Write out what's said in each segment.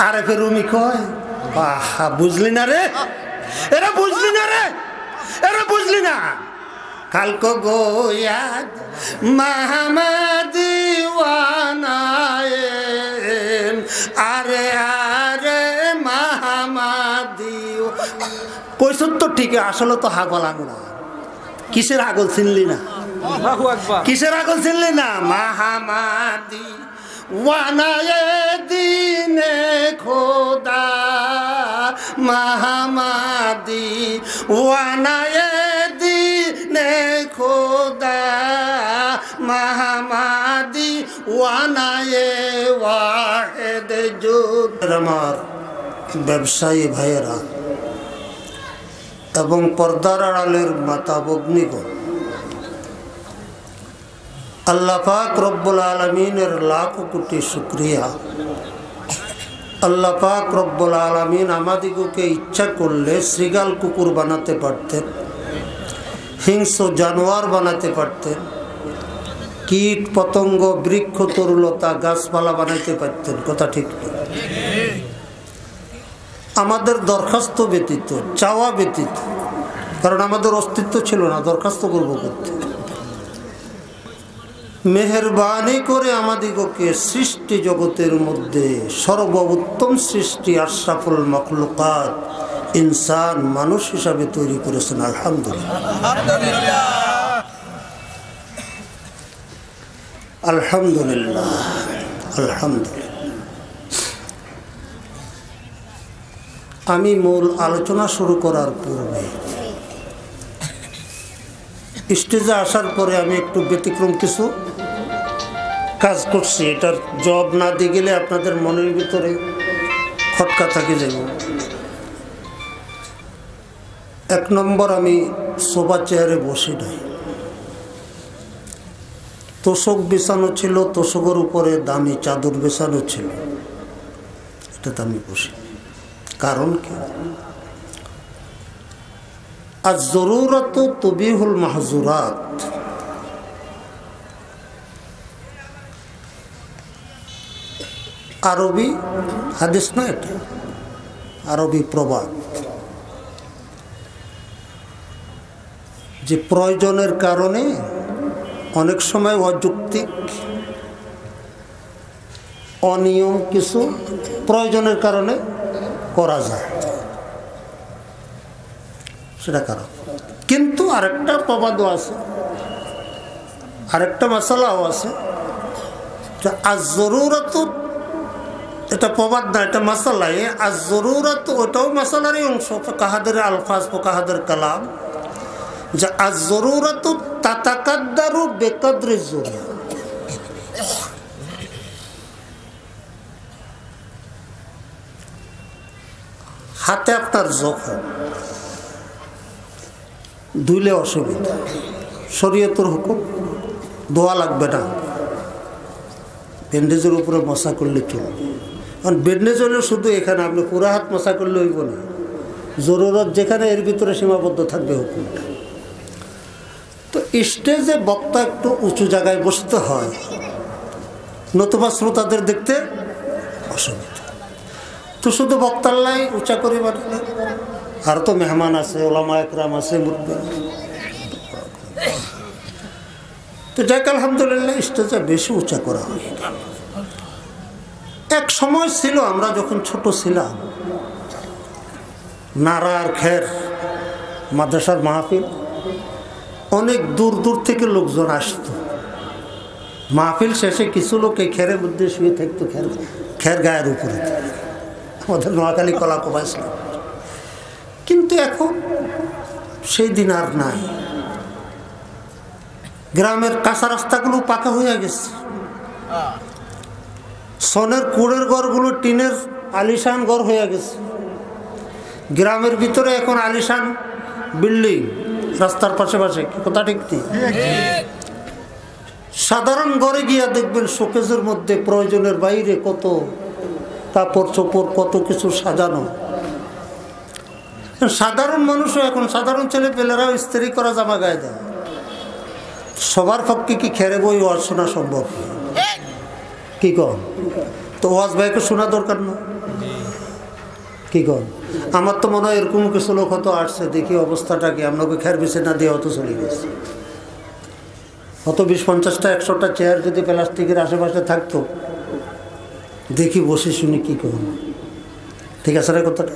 আরে ফের রুমি কয় বাহা বুঝলি না রে, এরা বুঝলি না রে, এরা বুঝলি না। কালকো গোয়াদ মাহমাদিওয়ানায়ে আরে আরে মাহমাদিও কইছত তো ঠিক, আসলে তো হাগল আগুনা। কিসের আগল চিনলি না? কিসের আগল চিনলি না? মাহমাদি ওয়ানায়ে দিনে খোদা, মাহমাদি ওয়ানায়ে দিনে খোদা, মাহমাদি ওয়ানায়ে ওয়াহেদ জুদ। আমার ব্যবসায়ী ভাইয়েরা এবং পর্দার আড়ালের মাতা ভগ্নীগণ, আল্লাহ পাক রব্বুল আলামিনের লাখ কোটি শুকরিয়া। আল্লাহ পাক রব্বুল আলামিন আমাদিগকে ইচ্ছা করলে শ্রীগাল কুকুর বানাতে পারতেন, হিংস্র জানোয়ার বানাতে পারতেন, কীট পতঙ্গ বৃক্ষ তরুলতা গাছপালা বানাইতে পারতেন। কথা ঠিক না? আমাদের দরখাস্ত ব্যতীত, চাওয়া ব্যতীত, কারণ আমাদের অস্তিত্ব ছিল না, দরখাস্ত করব করতে। মেহেরবানি করে আমাদিগকে সৃষ্টি জগতের মধ্যে সর্বোত্তম সৃষ্টি আশরাফুল মখলুকাত ইনসান মানুষ হিসাবে তৈরি করেছেন। আলহামদুলিল্লাহ, আলহামদুলিল্লাহ, আলহামদুলিল্লাহ। আমি মূল আলোচনা শুরু করার পূর্বে স্টেজে আসার পরে আমি একটু ব্যতিক্রম কিছু কাজ করছি। এটার জবাব না দিয়ে গেলে আপনাদের মনের ভিতরে খটকা থাকে যাব। এক নম্বর, আমি সোফা চেয়ারে বসি নাই, তোষক বিছানো ছিল, তোষকের উপরে দামি চাদর বিছানো ছিল, এটাতে আমি বসি। কারণ কি? আজ জরুরত তুবিহুল মাহজুরাত। আরবি হাদিস না, এটা আরবি প্রবাদ, যে প্রয়োজনের কারণে অনেক সময় অযৌক্তিক অনিয়ম কিছু প্রয়োজনের কারণে করা যায়, সেটা কারণ। কিন্তু আরেকটা প্রবাদও আছে, আরেকটা মশালাও আছে। আজ জরুরত, এটা প্রবাদ না, এটা মশালা। আজ জরুরত ওটাও মশালারই অংশ, কাহাদের আলফাজ কাহাদের কালাম, যে আজ জরুরত তাতাকাদ্দারু বেকদ্রি জরুরা। হাতে আপনার জখম, ধুইলে অসুবিধা, শরীয়তের হুকুম, ধোয়া লাগবে না, ব্যান্ডেজের উপরে মশা করলে চলবে। কারণ ব্যান্ডেজ হলে শুধু এখানে, আপনি পুরো হাত মশা করলে হইব না, জরুরত যেখানে এর ভিতরে সীমাবদ্ধ থাকবে হুকুমটা। তো স্টেজে বক্তা একটু উঁচু জায়গায় বসতে হয়, নতুবা শ্রোতাদের দেখতে অসুবিধা। তো শুধু বক্তার লাই উঁচা করে বাড়লে, আর তো মেহমান আছে, ওলামা একরাম আছে, মুরব্বি। তো যাক আলহামদুলিল্লাহ, স্টেজে বেশি উঁচা করা হয়। এক সময় ছিল, আমরা যখন ছোট ছিলাম, নারার খের মাদ্রাসার মাহফিল, অনেক দূর দূর থেকে লোকজন আসতো। মাহফিল শেষে কিছু লোক এই খেরের মধ্যে শুয়ে থাকতো, খের গায়ের উপরে। আমাদের নোয়াখালী কলা কবাই ছিল। কিন্তু এখন সেই দিন আর নাই। গ্রামের কাঁচা রাস্তাগুলো পাকা হয়ে গেছে, সনের কুড়ের ঘরগুলো টিনের আলিশান ঘর হয়ে গেছে। গ্রামের ভিতরে এখন আলিশান বিল্ডিং রাস্তার পাশে পাশে, কথা ঠিক নেই। সাধারণ ঘরে গিয়া দেখবেন শোকেজের মধ্যে প্রয়োজনের বাইরে কত কাপড় চোপড়, কত কিছু সাজানো। সাধারণ মানুষও এখন, সাধারণ ছেলে পেলেরাও ইস্ত্রি করা জামা গায়ে দেয়। সবার পক্ষে কি খেরে বই ওয়াজ শোনা সম্ভব? কি কম? তো ওয়াজ ভাইকে শোনা দরকার না? কি কর? আমার তো মনে হয় এরকম কিছু লোক হয়তো আসছে, দেখি অবস্থাটা কি, আপনাকে খেয়ার বিছে না দিয়ে হয়তো চলে গেছে। হয়তো 20-50টা 100টা চেয়ার যদি প্লাস্টিকের আশেপাশে থাকতো, দেখি বসে শুনি কি করব। ঠিক আছে রে কথাটা?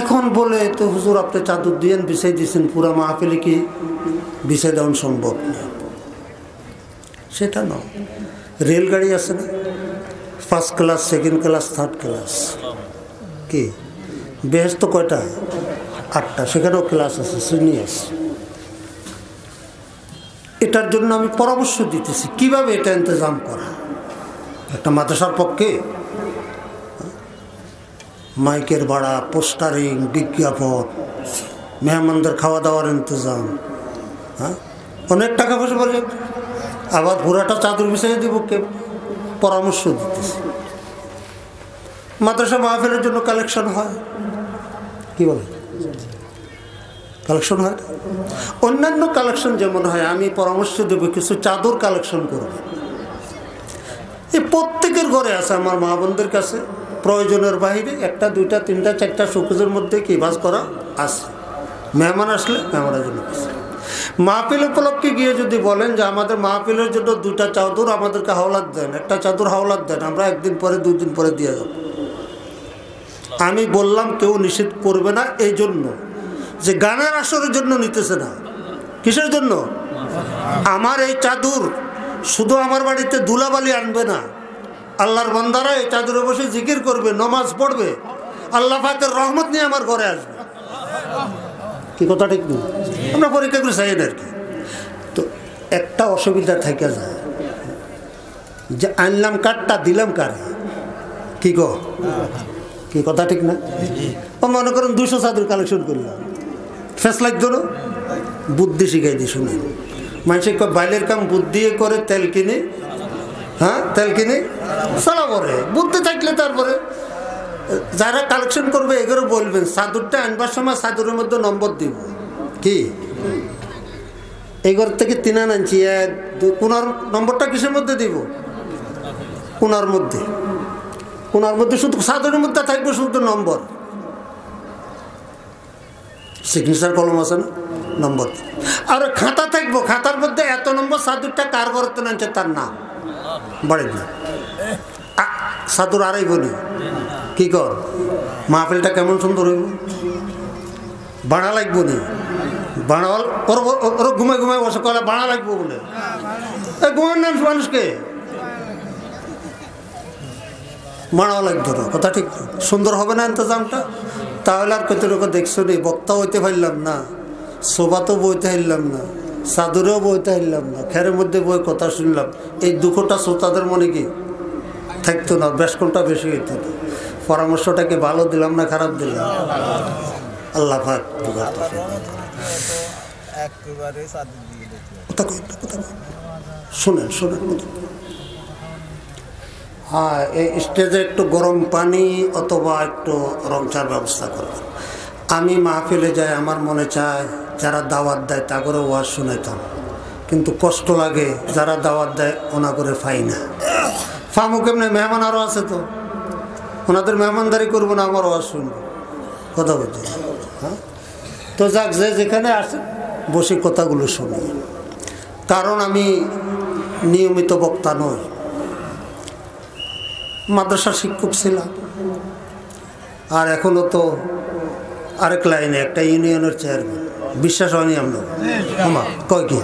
এখন বলে তো হুজুর আপনি চাদর দিয়েন বিছাই দিয়েছেন, পুরা মাহফিলে কি বিছাই দেওয়া সম্ভব না। সেটা নয়। রেলগাড়ি আছে না, first class, second class, third class, কি বেহেশত কয়টা? 8টা, সেখানেও ক্লাস আছে, শ্রেণী আছে। এটার জন্য আমি পরামর্শ দিতেছি কিভাবে এটা ইন্তজাম করা। একটা মাদ্রাসার পক্ষে মাইকের ভাড়া, পোস্টারিং, বিজ্ঞাপন, মেহমানদের খাওয়া দাওয়ার ইন্তজাম, হ্যাঁ অনেক টাকা পয়সা বলে, আবার পুরাটা চাদর বিছাইয়ে দিব, কে? পরামর্শ দিতেছি। মাদ্রাসা মাহফিলের জন্য কালেকশন হয়, কি বলে? কালেকশন হয়। অন্যান্য কালেকশন যেমন হয়, আমি পরামর্শ দেব কিছু চাদর কালেকশন করবে। এই প্রত্যেকের ঘরে আছে, আমার মা বোনদের কাছে প্রয়োজনের বাইরে 1টা 2টা 3টা 4টা শোকেজের মধ্যে কি বাস করা আছে। মেহমান আসলে মেহমানের জন্য আছে। মাহফিল উপলক্ষে গিয়ে যদি বলেন যে আমাদের মাহফিলের জন্য 2টা চাদর আমাদেরকে হাওলাত দেন, 1টা চাদর হাওলাত দেন, আমরা 1 দিন পরে 2 দিন পরে দিয়ে যাব। আমি বললাম কেউ নিষেধ করবে না, এই জন্য যে গানের আসরের জন্য নিতেছে না। কিসের জন্য? আমার এই চাদর শুধু আমার বাড়িতে ধুলাবালি আনবে না, আল্লাহর বান্দারা এই চাদরে বসে জিকির করবে, নামাজ পড়বে, আল্লাহ পাকের রহমত নিয়ে আমার ঘরে আসবে। কি কথা ঠিক নেই? আমরা পরীক্ষা করে চাই আর কি। তো একটা অসুবিধা থেকে যায় যে আনলাম কাঠটা, দিলাম কারে, কি গো? কি কথা ঠিক না? ও মনে করেন 200 চাদর কালেকশন করলাম, ফেস লাগতো না, বুদ্ধি শিখাই দিই। শুনে মানুষ বাইলের কাম বুদ্ধি করে, তেল কিনে, হ্যাঁ তেল কিনে সালা করে, বুদ্ধি থাকলে তারপরে যারা কালেকশন করবে এগুলো বলবেন চাদরটা আনবার সময় চাদরের মধ্যে নম্বর দিব, কি এই ঘর থেকে 3 আনা আনছি, 1 2, কোনার নম্বরটা কিসের মধ্যে দিব? কোনার মধ্যে। কোনার মধ্যে শুধু চাদরের মধ্যে থাকবে শুধু নম্বর, সিগনেচার কলম আছে না, নম্বর। আর খাতা থাকবো, খাতার মধ্যে এত নম্বর, চাদরটা কার ঘরতে আনছে তার নাম, বাড়ির না চাদর। আড়াই বলি কি কর, মাহফিলটা কেমন সুন্দর হইব, বাড়া লাগবো নি, বাড়া ওর ঘুমায় ঘুমায় বসে কলে বাড়া লাগবো বলে, ঘুমায় না মানুষকে বাড়াও লাগতো না। কথা ঠিক, সুন্দর হবে না ইন্তজামটা? তাহলে আর কত লোক দেখছো নি, বক্তা হইতে পারলাম না, শোভা তো বইতে পারলাম না, চাদরেও বইতে পারলাম না, খেরের মধ্যে বই কথা শুনলাম, এই দুঃখটা শ্রোতাদের মনে কি থাকতো না? বেশ কোনটা বেশি হইত না। পরামর্শটা কি ভালো দিলাম না খারাপ দিলাম? আল্লাহ পাক শোনেন শোনেন। হ্যাঁ, এই স্টেজে একটু গরম পানি অথবা একটু রং চার ব্যবস্থা করবেন। আমি মাহফিলে যাই, আমার মনে চায় যারা দাওয়াত দেয় তা করে ওয়াজ শুনাইতাম, কিন্তু কষ্ট লাগে যারা দাওয়াত দেয় ওনা করে পাই না। ফামু কেমনে? মেহমান আরও আছে তো, ওনাদের মেহমানদারি করবো না, আমার ওয়াজ শুনবো, কথা বলছি। হ্যাঁ, তো যাক, যে যেখানে আসে বসে কথাগুলো শুনি। কারণ আমি নিয়মিত বক্তা নই, মাদ্রাসার শিক্ষক ছিলাম, আর এখনও তো আরেক লাইনে একটা ইউনিয়নের চেয়ারম্যান। বিশ্বাস হয়নি আমরা? কয় কি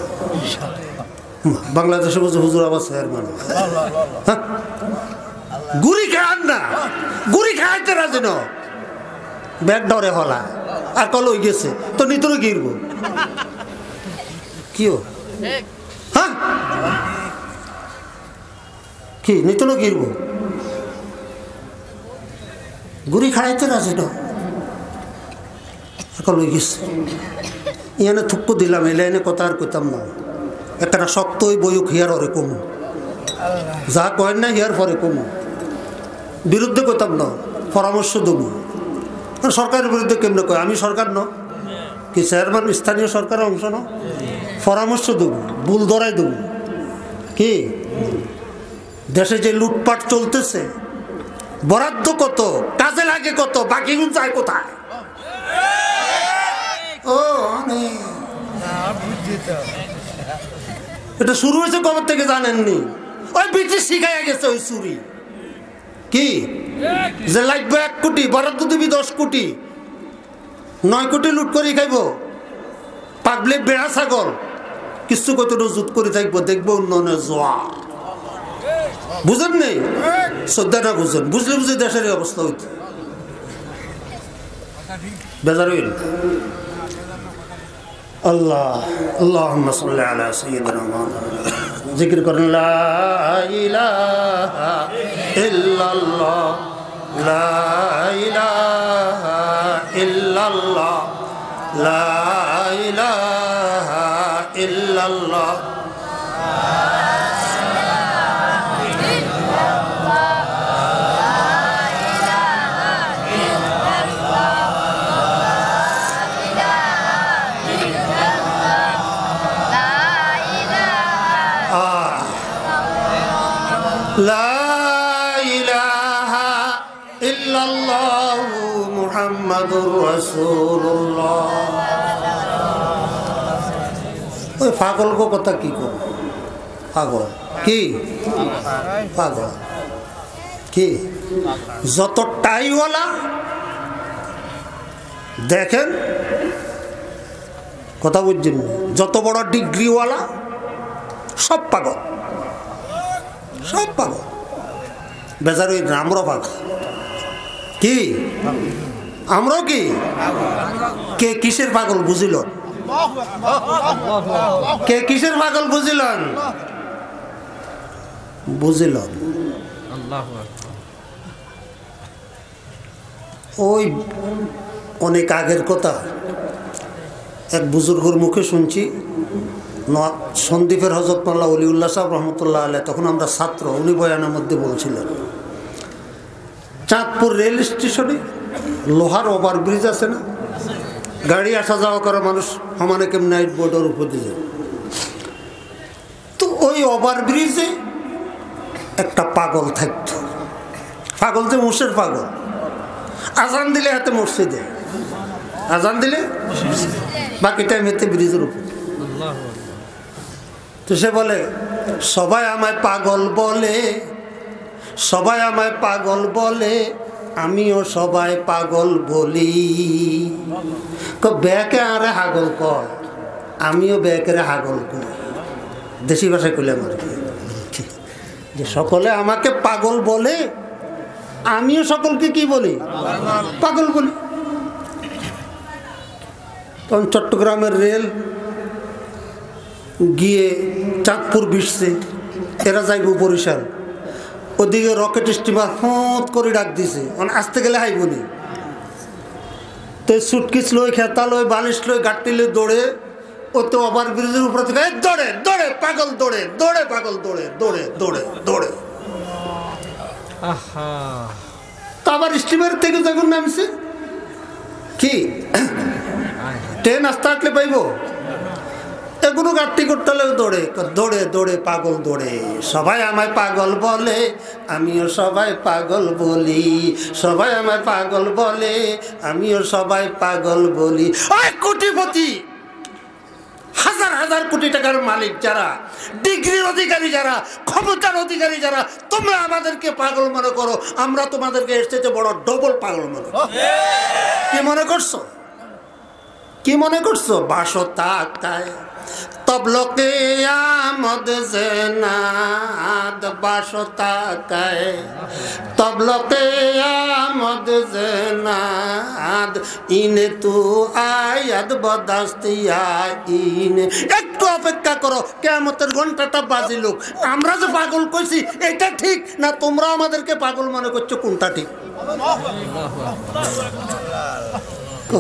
বাংলাদেশে বলছে হুজুর আবার চেয়ারম্যান? গুড়ি খান না, গুড়ি খাইতে রাজি ন, ব্যাগ ডরে হলা আর কল হয়ে গেছে তো নিতরে গিরব কি? হ্যাঁ, কি নিতরে গিরব? গুড়ি খাইতে রাজি ন, কল হয়ে গেছে। ইয়ানে থুক্কু দিলাম, এই লাইনে কথা আর কইতাম না। একটা শক্ত ওই বইক হিয়ার হরে কমু, যা কয়েন না হিয়ার পরে কমু, বিরুদ্ধে কইতাম না, পরামর্শ দেবো। সরকারের বিরুদ্ধে কেমনে কয়? আমি সরকার ন কি, চেয়ারম্যান স্থানীয় সরকারের অংশ ন, পরামর্শ দেবো, ভুল ধরাই দেবো। কি দেশে যে লুটপাট চলতেছে, বরাদ্দ কত, কাজে লাগে কত, বাকিগুলো যায় কোথায়? ও এটা শুরু হয়েছে কবে থেকে জানেননি? ওই ব্রিটিশ শিখাইয়া গেছে ওই চুরি কি যে লাগবে 1 কোটি, বরাদ্দ দিবি 10 কোটি, 9 কোটি লুট করে খাইব, পাবলিক বেড়া ছাগল কিছু কত রুজুত করে থাকবো, দেখবো উন্নয়নের জোয়া। বুঝেন নেই? শ্রদ্ধা না বুঝেন, বুঝলে বুঝে দেশের অবস্থা হইত বেজার হইল। আল্লাহ আল্লাহুম্মা সাল্লি আলা সাইয়্যিদিনা মুহাম্মাদ। জিকির করেন লা ইলাহা ইল্লাল্লাহ, লা ইলাহা ইল্লাল্লাহ, লা ইলাহা ইল্লাল্লাহ। লা ইলাহা ইল্লাল্লাহু মুহাম্মাদুর রাসূলুল্লাহ। ওই পাগল গো কথা কি কর, পাগল কি পাগল কি, যত টাইওয়ালা দেখেন কথা বুঝছেন, যত বড় ডিগ্রিওয়ালা সব পাগল, সব পাগল। বেজার ওই আমরাও পাগল কি, আমরাও কি, কে কিসের পাগল বুঝিল, কে কিসের পাগল বুঝিলেন, বুঝিলেন? ওই অনেক আগের কথা এক বুজুর্গর মুখে শুনছি, সন্দীপের হযরত মাওলানা ওলিউল্লাহ সাহেব রহমতুল্লাহ আলাইহি, তখন আমরা ছাত্র, উনি বয়ানের মধ্যে বলছিলেন চাঁদপুর রেল স্টেশনে লোহার ওভারব্রিজ আছে না, গাড়ি আসা যাওয়া করে মানুষ সমানে কেমন নাইট বোর্ডের উপর দিয়ে, তো ওই ওভারব্রিজে একটা পাগল থাকতো। পাগল যে মুর্শিদ পাগল, আজান দিলে হাতে মসজিদে, আজান দিলে বাকি টাইম হাতে ব্রিজের উপর। তো সে বলে সবাই আমায় পাগল বলে, সবাই আমায় পাগল বলে, আমিও সবাই পাগল বলি। ব্যাকে আরে হাগল কয়, আমিও ব্যাকেরে হাগল কই, দেশি ভাষায় কইলে আমার যে সকলে আমাকে পাগল বলে, আমিও সকলকে কি বলি, পাগল বলি। তখন চট্টগ্রামের রেল গিয়ে চাঁদপুর বিশছে, এরা যাইব বরিশাল, ওদিকে রকেট স্টিমার ফোঁত করে ডাক দিছে, আসতে গেলে হাইবনি। তো সুটকিস লই, খেতা লই, বালিশ লই, গাড়ি লই দৌড়ে, ও তো ওভার ব্রিজের উপর থেকে দৌড়ে দৌড়ে পাগল, দৌড়ে দৌড়ে পাগল, দৌড়ে দৌড়ে দৌড়ে দৌড়ে। তো আবার স্টিমার থেকে যখন নামছে কি ট্রেন আসতে আসলে পাইব, এগুলো গাড়ি করতে হলে দৌড়ে দৌড়ে দৌড়ে পাগল দৌড়ে। সবাই আমায় পাগল বলে, আমিও সবাই পাগল বলি, সবাই আমায় পাগল বলে, আমিও সবাই পাগল বলি। ওই কোটিপতি, হাজার হাজার কোটি টাকার মালিক যারা, ডিগ্রির অধিকারী যারা, ক্ষমতার অধিকারী যারা, তোমরা আমাদেরকে পাগল মনে করো, আমরা তোমাদেরকে এর চেয়ে বড় ডবল পাগল মনে করো। কি মনে করছো, কি মনে করছো? বাসো তাকায় তবলকে আমদ জেনাদ, বাসো তাকায় তবলকে আমদ জেনাদ, ইনে তু আয়াদ বদাস্তিয়া ইনে। একটু অপেক্ষা করো, কিয়ামতের ঘন্টাটা বাজিলুক। আমরা যে পাগল কইছি এটা ঠিক না তোমরা আমাদেরকে পাগল মনে করছো, কোনটা ঠিক?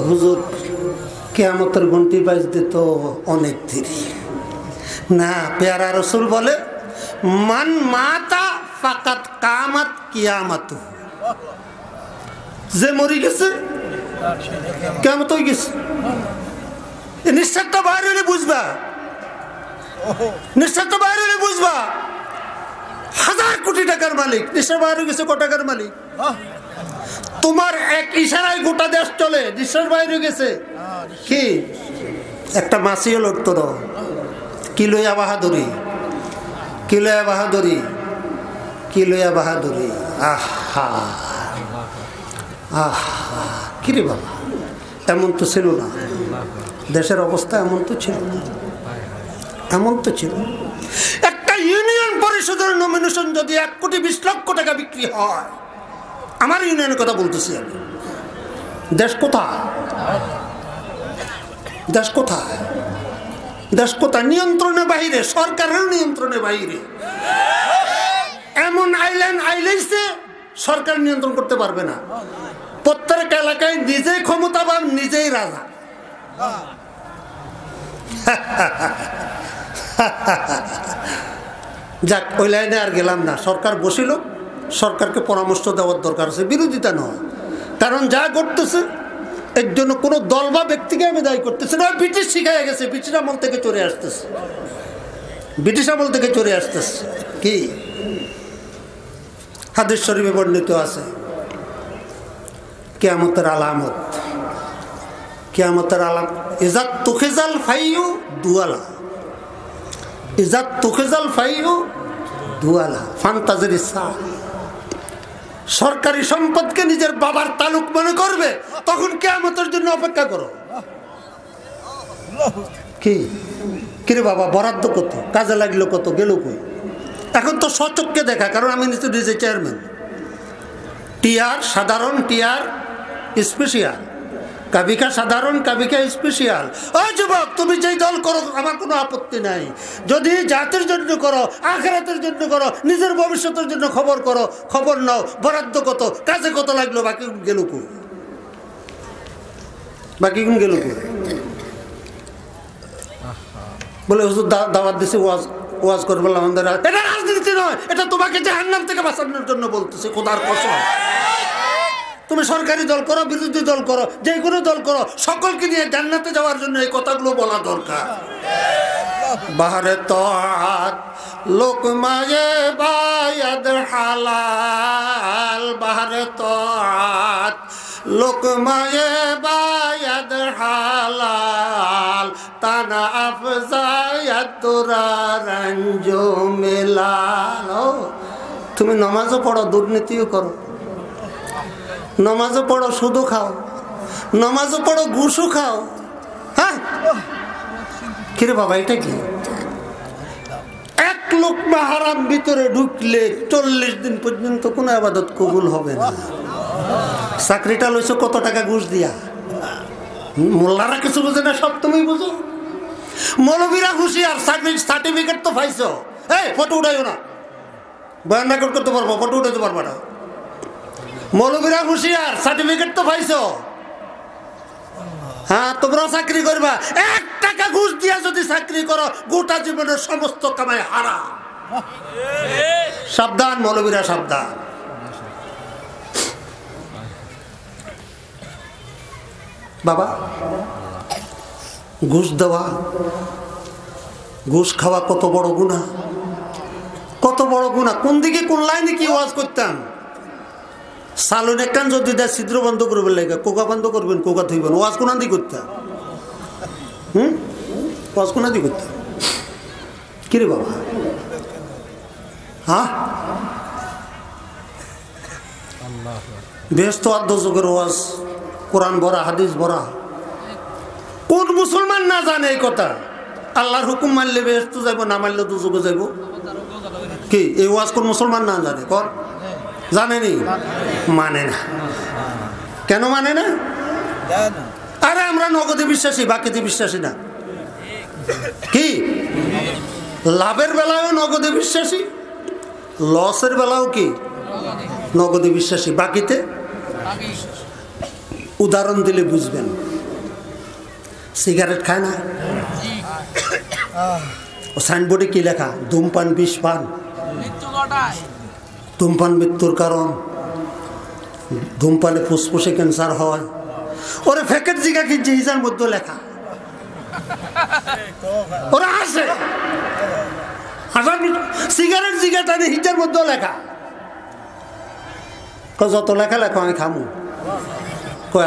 হুজুর কিয়ামতের ঘন্টি বাজতে তো অনেক দেরি না। পেয়ারা রসুল বলে মান মাতা ফাকাত কামাত কিয়ামত, যে মরি গেছে কিয়ামত হয়ে গেছে। নিঃশ্বাসটা বাইরে হলে বুঝবা, নিঃশ্বাসটা বাইরে হলে বুঝবা। হাজার কোটি টাকার মালিক, দেশের বাইরে গেছে কত টাকার মালিক? তোমার এক ইশারায় গোটা দেশ চলে, দেশের বাইরে গেছে কি একটা মাসিও লড়তো না। কি লইয়া বাহাদুরি, কি লইয়া বাহাদুরি, কি লইয়া বাহাদুরি। আহা আহা, কিরে বাবা, এমন তো ছিল না, দেশের অবস্থা এমন তো ছিল না, এমন তো ছিল। একটা ইউনিয়ন পরিষদের নমিনেশন যদি 1,20,00,000 টাকা বিক্রি হয়, আমার ইউনিয়নের কথা বলতেছি আমি, দেশ কোথায়? দেশ কোথায়? দেশ কোথায়? নিয়ন্ত্রণের বাইরে, সরকারের নিয়ন্ত্রণের বাইরে। এমন আইল্যান্ড আইলেছে সরকার নিয়ন্ত্রণ করতে পারবে না। প্রত্যেক এলাকায় নিজেই ক্ষমতাবান, নিজেই রাজা। যাক, ওই লাইনে আর গেলাম না। সরকার বসিল, সরকারকে পরামর্শ দেওয়ার দরকার আছে, বিরোধিতা নয়। কারণ যা করতেছে এর জন্য কোনো দল বা ব্যক্তিকে আমি দায়ী করতেছে না। ব্রিটিশ শিখাই গেছে, ব্রিটিশ আমল থেকে চলে আসতেছে, ব্রিটিশ আমল থেকে চলে আসতেছে। কি হাদিস শরীফে বর্ণিত আছে, কিয়ামতের আলামত, কিয়ামতের আলামত, ইজাত তুখিজাল ফাইউ দুয়ালা, ইজাত তুখিজাল ফাইউ দুয়ালা ফান্তাজের ইচ্ছা। সরকারি সম্পদকে নিজের বাবার তালুক মনে করবে, তখন কিয়ামতের জন্য অপেক্ষা করো। কি কিরে বাবা, বরাদ্দ কত, কাজে লাগলো কত, গেল কই? এখন তো সচক্ষে দেখা, কারণ আমি নিজে চেয়ারম্যান। টিআর সাধারণ, টিআর স্পেশাল, কাবিকা সাধারণ, কাবিকা স্পেশাল। ও যুবক, তুমি যেই দল করো আমার কোনো আপত্তি নাই, যদি জাতির জন্য করো, আখিরাতের জন্য করো, নিজের ভবিষ্যতের জন্য খবর করো, খবর নাও, বরাদ্দ কত, কাজে কত লাগলো, বাকি গেল কই? বাকি কোন গেল কই? বলে হুজুর দাওয়াত দিছে, ওয়াজ ওয়াজ করে বললাম আমাদের এটা রাজনীতি নয়, এটা তোমাকে জাহান্নাম থেকে বাঁচানোর জন্য বলতেছে। খোদার কসম, তুমি সরকারি দল করো, বিরোধী দল করো, যে কোনো দল করো, সকলকে নিয়ে জান্নাতে যাওয়ার জন্য এই কথাগুলো বলা দরকার। বাহারে তাআত লোকমায়ে বায়াদ হালাল, বাহারে তাআত লোকমায়ে বায়াদ হালাল, তানা আফজায়াত তোরারঞ্জো মেলাল। তুমি নামাজও পড়ো, দুর্নীতিও করো, নামাজও পড়ো, সুদও খাও, নামাজও পড়ো, ঘুষও খাও। হ্যাঁ কিরে বাবা, এটা কি? এক লোকমা হারাম ভিতরে ঢুকলে 40 দিন পর্যন্ত কোনো ইবাদত কবুল হবে না। চাকরিটা লইছো কত টাকা ঘুষ দিয়া? মোল্লারা কিছু বুঝে না, সব তুমি বুঝো। মৌলবীরা হুঁশিয়ার, সার্টিফিকেট তো পাইছো। এই ফটো উঠাইও না, বয়ান রেকর্ড করতে পারবো, ফটো উঠাইতে পারবো না। মৌলবীরা হুঁশিয়ার, সার্টিফিকেট তো পাইছো। হ্যাঁ, তোমরাও চাকরি করবা। 1 টাকা ঘুষ দিয়া যদি চাকরি করো, গোটা জীবনের সমস্ত কামাই হারাম। সাবধান মৌলবীরা, সাবধান। বাবা, ঘুষ দেওয়া, ঘুষ খাওয়া কত বড় গুনাহ, কত বড় গুনাহ। কোন দিকে, কোন লাইনে কি ওয়াজ করতাম? সালুন একখান যদি দেয় ছিদ্র বন্ধ করবেন, লাগে কোকা বন্ধ করবেন, কোকা থইবেন, ওয়াজ কোন দিকে করতাম? ওয়াজ কোন দিকে করতাম? কিরে বাবা, হ্যাঁ বেহেশত আর দোজখের ওয়াজ, কোরআন ভরা, হাদিস ভরা। কোন মুসলমান না জানে এই কথা? আল্লাহর হুকুম মানলে বেহেশত যাইব, না মানলে দোজখে যাইব। কি এই ওয়াজ কোন মুসলমান না জানে? কর জানেনি, মানে না। কেন মানে না? আরে আমরা নগদে বিশ্বাসী, বাকিতে বিশ্বাসী না। কি লাভের বেলায়ও নগদে বিশ্বাসী, লসের বেলাও কি নগদে বিশ্বাসী, বাকিতে। উদাহরণ দিলে বুঝবেন। সিগারেট খায় না, ও সাইনবোর্ডে কি লেখা? ধূমপান বিষ পান, ধূমপান মৃত্যুর কারণ, ধূমপানে ফুসফুসে ক্যান্সার হয়। ওরে ফ্যাকেট জিগা কিনছে, হিজার মধ্যে লেখা, ওরা আসে হাজার সিগারেট জিগাটা হিটের মধ্যেও লেখা, যত লেখা লেখো আমি খামু,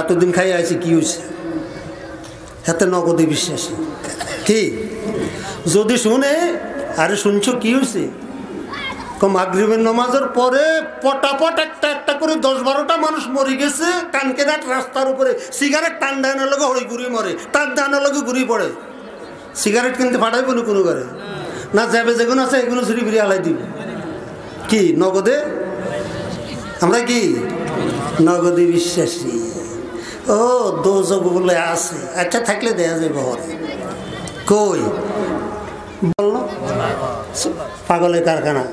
এতদিন খাই আছি কি হয়েছে, হাতে নগদে বিশ্বাসী। কি যদি শুনে, আরে শুনছো কি হয়েছে, মাগরিবের নামাজের পরে পটাপট একটা একটা করে 10-12টা মানুষ মরে গেছে কানকেরাট রাস্তার উপরে, সিগারেট টান ডানের লগে হই ঘুরি মরে, টান ডানের লগে ঘুরি পড়ে। সিগারেট কিনতে ফাটাইব না কোনো করে না, যাবে যেগুলো আছে এগুলো ছুরি ফিরে হালাই দিব। কি নগদে, আমরা কি নগদে বিশ্বাসী। ও দোজক বলে আছে, আচ্ছা থাকলে দেয়া যাবে ঘরে, কই বললো পাগলের কারখানা।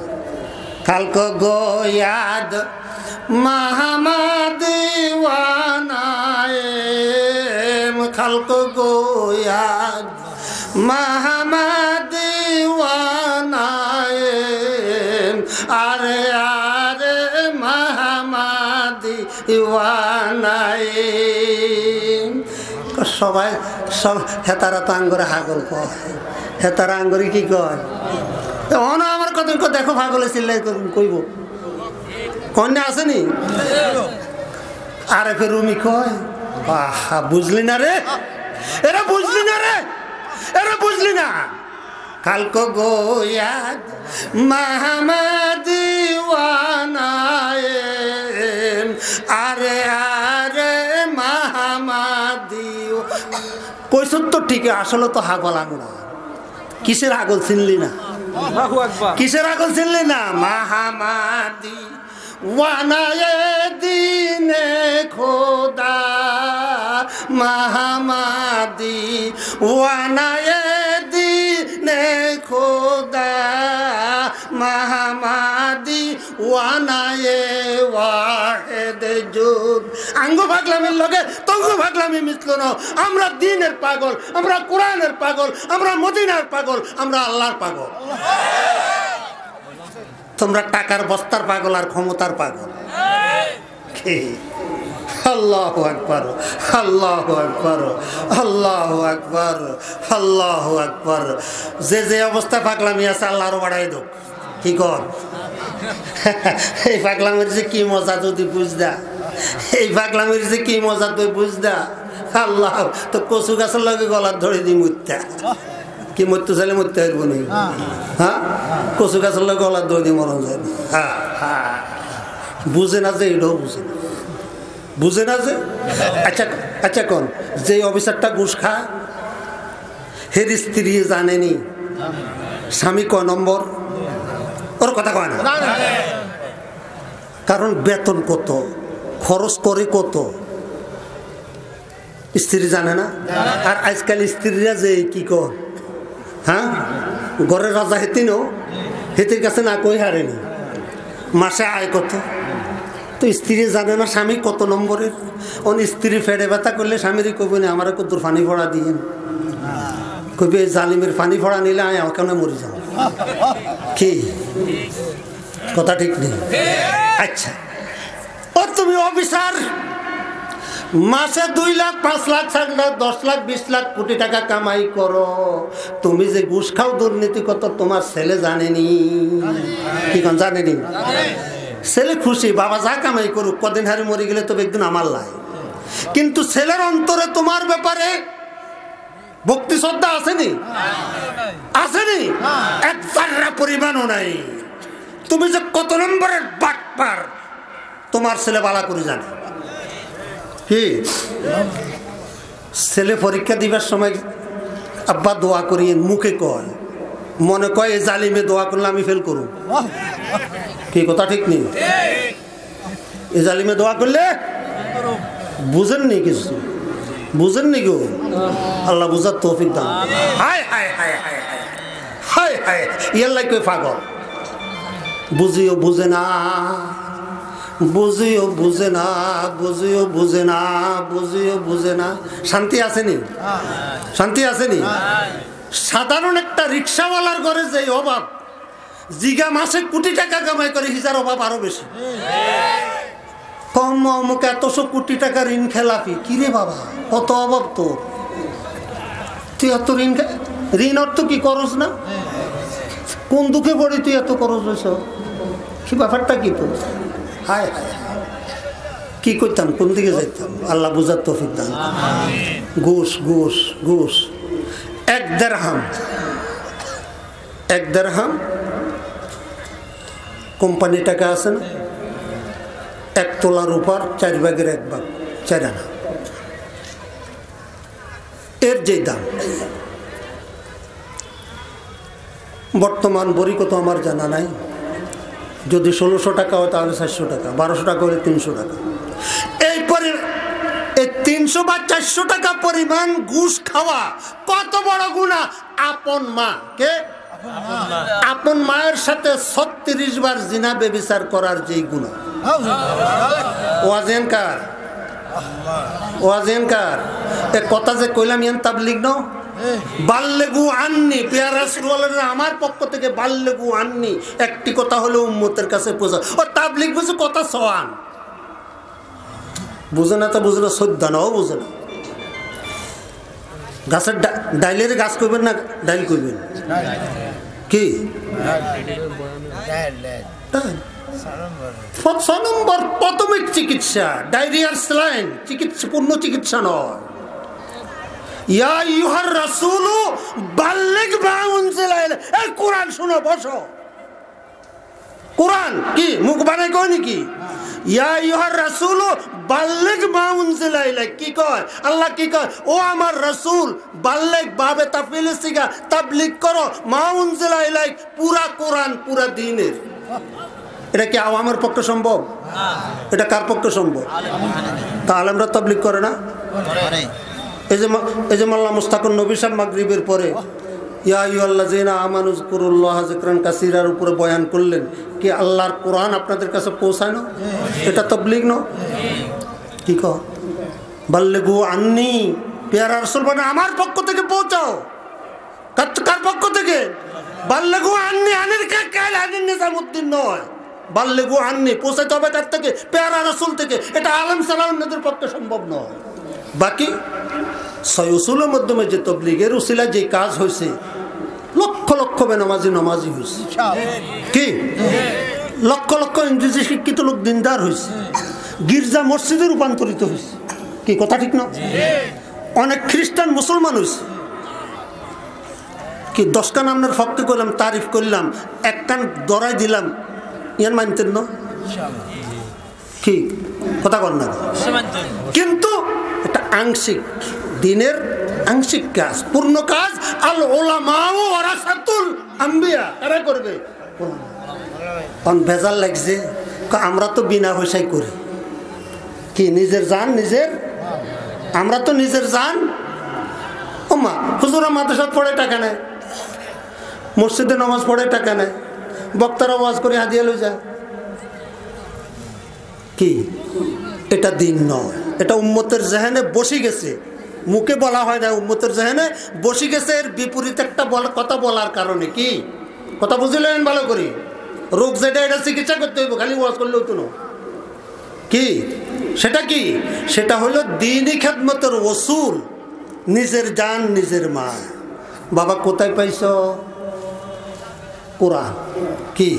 খালক গোয়াদ মাহমাদিওয়ানায়, খালক গোয়াদ মাহমাদিওয়ানায়, আরে আরে মাহমাদিওয়ানায়। সবাই সব হেতারা তো আঙ্গরে হাগল কয়, হেতারা আঙ্গরে কি কয়, অন আমার কত দেখো পাগলে চিল্লাই কইব, কন্যা আসেনি। আরে ফের রুমি কয় বাহা বুঝলি না রে, এরা বুঝলি না রে, এরা বুঝলি না। কালক গোয়াদ মাহমাদিওয়ানায়, আরে আরে মাহমাদিও কইস তো ঠিক, আসলে তো হাগল আঙুরা। কিসের আগল চিনলি না, কিসের আগল চিনলি না, মাহমাদি ওয়ানায়ে দিনে খোদা, মাহমাদি ওয়ানায়ে দিনে খোদা, মাহমাদি ওয়ানায়ে ওয়াহেদ জুদ। আঙ্গ ভাগলামের লগে তঙ্গ ভাগলামি মিশলো না। আমরা দ্বীনের পাগল, আমরা কোরআনের পাগল, আমরা মদিনার পাগল, আমরা আল্লাহর পাগল। তোমরা টাকার বস্তার পাগল আর ক্ষমতার পাগল। আল্লাহু আকবার, আল্লাহু আকবার, আল্লাহু আকবার, আল্লাহু আকবার। যে যে অবস্থায় পাগলামি আছে আল্লাহ আরো বাড়াই দাও। কি কর, এই পাগলামির যে কি মজা যদি বুঝদা, এই পাগলামির যে কি মজা তুই বুঝদা। আল্লাহ তো কচু গাছের লগে গলার ধরে দিই মুত্যা, কি মরতে চাইলে মরতে পারবো না। হ্যাঁ কচু গাছের লগে গলার ধরে দিয়ে মরণ যায় না। বুঝে না যে, এটাও বুঝে না, বুঝে না যে। আচ্ছা আচ্ছা কোন যে অফিসারটা ঘুষ খায় হের স্ত্রী জানেনি স্বামী ক নম্বর, ওর কথা কয় না, কারণ বেতন কত, খরচ করে কত, স্ত্রী জানে না। আর আজকাল স্ত্রীরা যে কি কর, হ্যাঁ ঘরের রাজা হেতিনও হেতির কাছে না কই হারেনি, মাসে আয় কত, তো স্ত্রী জানে না স্বামী কত নম্বরের। ওন স্ত্রী ফেড়ে ব্যথা করলে স্বামীরই কইব না আমার কত পানি ফোড়া দিয়ে, কইবে জালিমের পানি ফোড়া নিলে আমি ওখানে মরি যাব। কি কথা ঠিক নেই। আচ্ছা ও তুমি অফিসার মাসে 2 লাখ 5 লাখ 7 লাখ 10 লাখ 20 লাখ কোটি টাকা কামাই করো, তুমি যে ঘুষ খাও দুর্নীতি কত তোমার ছেলে জানেনি, কি কোন জানেনি। ছেলে খুশি বাবা যা কামাই করুক, কদিন হারে মরে গেলে তো একদিন আমার লাই, কিন্তু ছেলের অন্তরে তোমার ব্যাপারে ভক্তি শ্রদ্ধা আসেনি, আসেনি এক জাররা পরিমাণও নাই। তুমি যে কত নম্বরের বাটপার তোমার ছেলে বালা করে জানে। কি ছেলে পরীক্ষা দিবার সময় আব্বা দোয়া করি, মুখে কয়, মনে কয় এই জালিমে দোয়া করলে আমি ফেল করব। কি কথা ঠিক নেই, এই জালিমে দোয়া করলে বুঝেননি, কিছু বুঝেননি গো। আল্লাহ বুঝার তৌফিক দান। হায় হায় হায় হায় হায় হায় হায়, ইয়াল্লাই কই পাগল, বুঝিও বুঝে না, বুঝিও বুঝে না, বুঝিও বুঝে না, বুঝিও বুঝে না। শান্তি আসেনি, শান্তি আসেনি। সাধারণ একটা রিক্সাওয়ালার ঘরে যে অভাব, জিগা মাসে কোটি টাকা কামাই করে, হিজার অভাব আরো বেশি। কম অমুক এতশো কোটি টাকা ঋণ খেলাপি, কিরে বাবা কত অভাব তোর, তুই এত ঋণ অর্থ কি করস না, কোন দুঃখে পড়ি তুই এত খরচ হয়েছ? কি ব্যাপারটা কি তো? হায় হায়, কি করতাম, কোন দিকে যাইতাম? আল্লাহ বুঝার তৌফিক দান। ঘুষ ঘুষ ঘুষ। এক দেড়হাম কোম্পানি টাকা আছে না, 1 তোলার উপর 4 ভাগের 1 ভাগ, 4 আনা, এর যে দাম। বর্তমান বড়ি কত আমার জানা নাই, যদি 1600 টাকা হয় তাহলে 400 টাকা, 1200 টাকা হলে 300 টাকা। এই 300 বা 400 টাকা পরিমাণ ঘুষ খাওয়া কত বড় গুনাহ! আপন মা কে, আপন মায়ের সাথে 36 বার জিনা ব্যভিচার করার যেই গুনাহ। ওয়াজেন কার এ কথা যে কইলাম, ইয়ান তাবলীগ ন, বাল্লেগু আননি, পেয়ারা রাসূলুল্লাহ আমার পক্ষ থেকে বাল্লেগু আননি, একটি কথা হলো উম্মতের কাছে পৌঁছা। ও তাবলীগ বুঝে কথা সওয়ান বুঝে না, তা বুঝে না, শ্রদ্ধা নাও বুঝে না। গাছের ডাইলের গাছ করবেন না ডাইল করবেন কি? 6 নম্বর প্রাথমিক চিকিৎসা, ডায়রিয়ার স্যালাইন চিকিৎসা, পূর্ণ চিকিৎসা নয়। ইয়া আইয়ুহার রাসূলু বাল্লিগ মা উনজিলা ইলাইক। এই কোরআন শোনো, বসো। কোরআন কি মুখ বানাই কয় নাকি? ইয়া আইয়ুহার রাসূলু বাল্লিগ মা উনজিলা ইলাইক। কি কয় আল্লাহ? কি কয়? ও আমার রাসূল, বাল্লিগ বাবে তাফসীলে সিগা, তাবলীগ করো, মা উনজিলা ইলাইক, পুরা কোরআন, পুরা দ্বীনের। এটা কি আওয়ামের পক্ষে সম্ভব? এটা কার পক্ষে সম্ভব? তা আলেমরা তাবলীগ করে না? এই যে মোল্লা মুস্তাকুর নবী সাহেব মাগরিবের পরে ইয়া আইয়ুহাল্লাযীনা আমানু যকুরুল্লাহা যিকরান কাসীরার উপরে বয়ান করলেন, কি আল্লাহর কোরআন আপনাদের কাছে পৌঁছায় না? এটা তাবলীগ না? কি কও? বাল্লিগু আন্নি, পেয়ারা রাসূল মানে আমার পক্ষ থেকে পৌঁছাও। কার পক্ষ থেকে? বাল্লিগু আন্নি, আনির কাল আনিন নিজামউদ্দিন নয়, বাল্লিগু আন্নি, পৌঁছাতে হবে কার থেকে? পেয়ারা রাসূল থেকে। এটা আলেম সালাউন্নদের পক্ষে সম্ভব নয়। বাকি 6 উসুলের মাধ্যমে যে তাবলীগের উসিলা যে কাজ হয়েছে, লক্ষ লক্ষ বেনামাজি হয়েছে, কি লক্ষ লক্ষ ইংরেজি শিক্ষিত লোক দিনদার হয়েছে, গির্জা মসজিদে রূপান্তরিত হয়েছে। কি কথা ঠিক না? অনেক খ্রিস্টান মুসলমান হয়েছে। কি 10 কান আপনার ফক্তি করলাম, তারিফ করলাম, 1 কান দরাই দিলাম, ইয়ান মানতেন না? কি কথা বল না? কিন্তু এটা আংশিক, দিনের আংশিক কাজ। পূর্ণ কাজ আল উলামাউ ওয়ারাসাতুল আম্বিয়া, এরা করবে। কোন ভেজাল লাগছে? আমরা তো বিনা পয়সায় করি। কি নিজের জান নিজের, আমরা তো নিজের জান। ওমা হুজুরা মাদ্রাসা পড়ে টাকা নেয়, মসজিদে নামাজ পড়ে টাকা নেয়, বক্তারা ওয়াজ করে হাদিয়া লই যায়। কি এটা দিন নয়, এটা উম্মতের জেহেনে বসে গেছে। মুখে বলা হয় না, উম্মতের জেহেনে বসে গেছে। এর বিপরীত একটা কথা বলার কারণে, কি কথা বুঝলেন ভালো করে? রোগ যেটা, এটা চিকিৎসা করতে হইব, খালি ওয়াজ করলেও তো না। কি সেটা? কি সেটা হলো দ্বীনি খেদমতের ওসুল, নিজের জান নিজের মা। বাবা কোথায় পাইছ? কোরআন। কি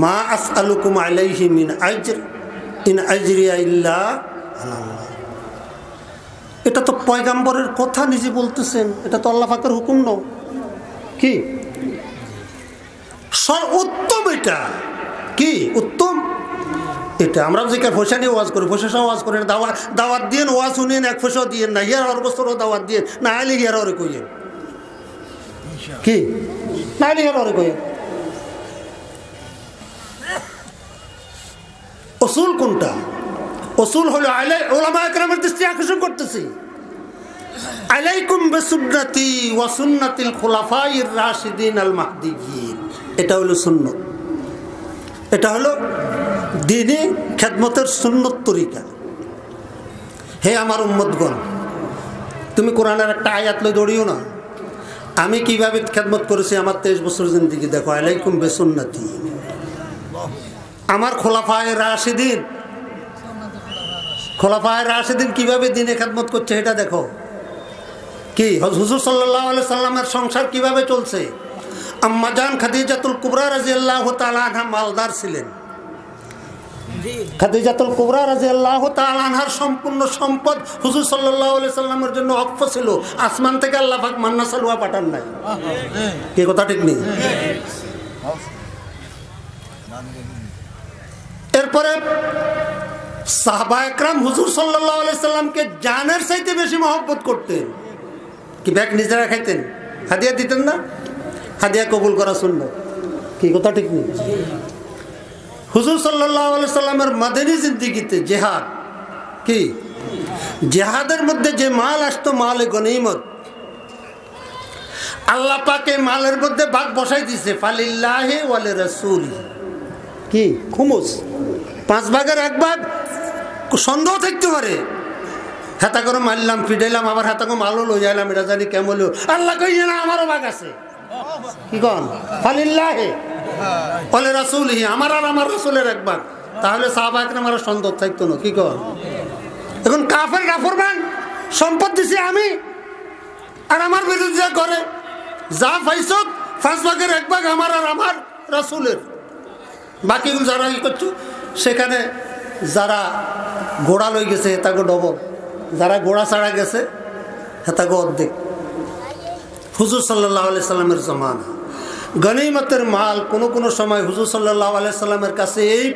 মা আসআলুকুম আলাইহি মিন আজর ইন আজরিয়া ইল্লা আলাল্লাহ। এটা তো পয়গাম্বরের কথা, নিজে বলতেছেন, এটা তো আল্লাহ পাকের হুকুম নয়। কি উত্তম? এটা কি উত্তম? এটা আমরা যে পয়সা নিয়ে ওয়াজ করি, পয়সা ওয়াজ করেন, দাওয়াত দিয়ে ওয়াজ শুনিয়ে 1 পয়সাও দিয়ে না, ইয়ার আর বছরও দাওয়াত দিয়ে না, আইলে ইয়ার ওরে কইয়েন। কি না আইলে ইয়ার ওরে কইয়েন। উসুল কোনটা? উসুল হলো উলামায়ে কেরামের দৃষ্টি আকর্ষণ করতেছি, আলাইকুম বিসুন্নতি ওয়া সুন্নাতিল খুলাফাইর রাশিদিন আল মাহদিয়্যিন। এটা হলো সুন্নত, এটা হলো দ্বীনি খেদমতের সুন্নত তরিকা। হে আমার উম্মতগণ, তুমি কোরআনের একটা আয়াত লই দৌড়িও না। আমি কিভাবে খেদমত করেছি আমার 23 বছর জিন্দেগি দেখো। আলাইকুম বিসুন্নতি, আমার খোলাফায়ে রাশিদিন, খোলাফায়ে রাশিদিন কিভাবে দ্বীনে খেদমত করছে এটা দেখো। কি হুজুর সাল্লাল্লাহু আলাইহি সাল্লামের সংসার কিভাবে চলছে, আম্মা জান খাদিজাতুল কুবরা রাদিয়াল্লাহু তাআলা আনহা মালদার ছিলেন। খাদিজাতুল কুবরা রাদিয়াল্লাহু তাআলা আনহার সম্পূর্ণ সম্পদ হুজুর সাল্লাল্লাহু আলাইহি সাল্লামের জন্য ওয়াকফ ছিল। আসমান থেকে আল্লাহ পাক মান্না সালওয়া পাঠান নাই। কি কথা ঠিক নেই? এরপরে সাহাবা একরাম হুজুর সাল্লাল্লাহু আলাইহি সাল্লামকে জানের চাইতে বেশি মহব্বত করতেন। কি ব্যাগ নিজেরা খাইতেন, হাদিয়া দিতেন না? হাদিয়া কবুল করা সুন্নাত। কি কথা ঠিক নেই? হুজুর সাল্লাল্লাহু আলাইহি সাল্লামের মাদানী জিন্দেগিতে জিহাদ, কি জিহাদের মধ্যে যে মাল আসতো মালে গনিমত, আল্লাহ পাক এই মালের মধ্যে ভাগ বসাই দিছে ফালিল্লাহি ওয়া লিরাসূলি। কি খুমুস, 5 ভাগের 1 ভাগ। সন্দেহ থাকতে পারে, হেতা করে মারলাম ফিডাইলাম আবার হেতা করে মালও লই যাইলাম, এটা জানি কেমন হলো। আল্লাহ কইয়ে না আমারও ভাগ আছে। কি কন? ফালিল্লাহি ওয়া লিরাসূলি, আমার আর আমার রাসূলের 1 ভাগ। তাহলে সাহাবা একরাম আর সন্দেহ থাকতো না। কি কন? এখন কাফের গাফরমান সম্পদ দিছি আমি আর আমার বিরুদ্ধে করে, যা পাইছো 5 ভাগের 1 ভাগ আমার আর আমার রাসূলের। বাকিগুলো যারা ই করছো, সেখানে যারা ঘোড়া লই গেছে হেতাকে ডবল, যারা ঘোড়া ছাড়া গেছে হেতাকে অর্ধেক। হুজুর সাল্লাল্লাহু আলাইহি সাল্লামের জমানা গনিমতের মাল কোনো সময় হুজুর সাল্লাল্লাহু আলাইহি সাল্লামের কাছে এই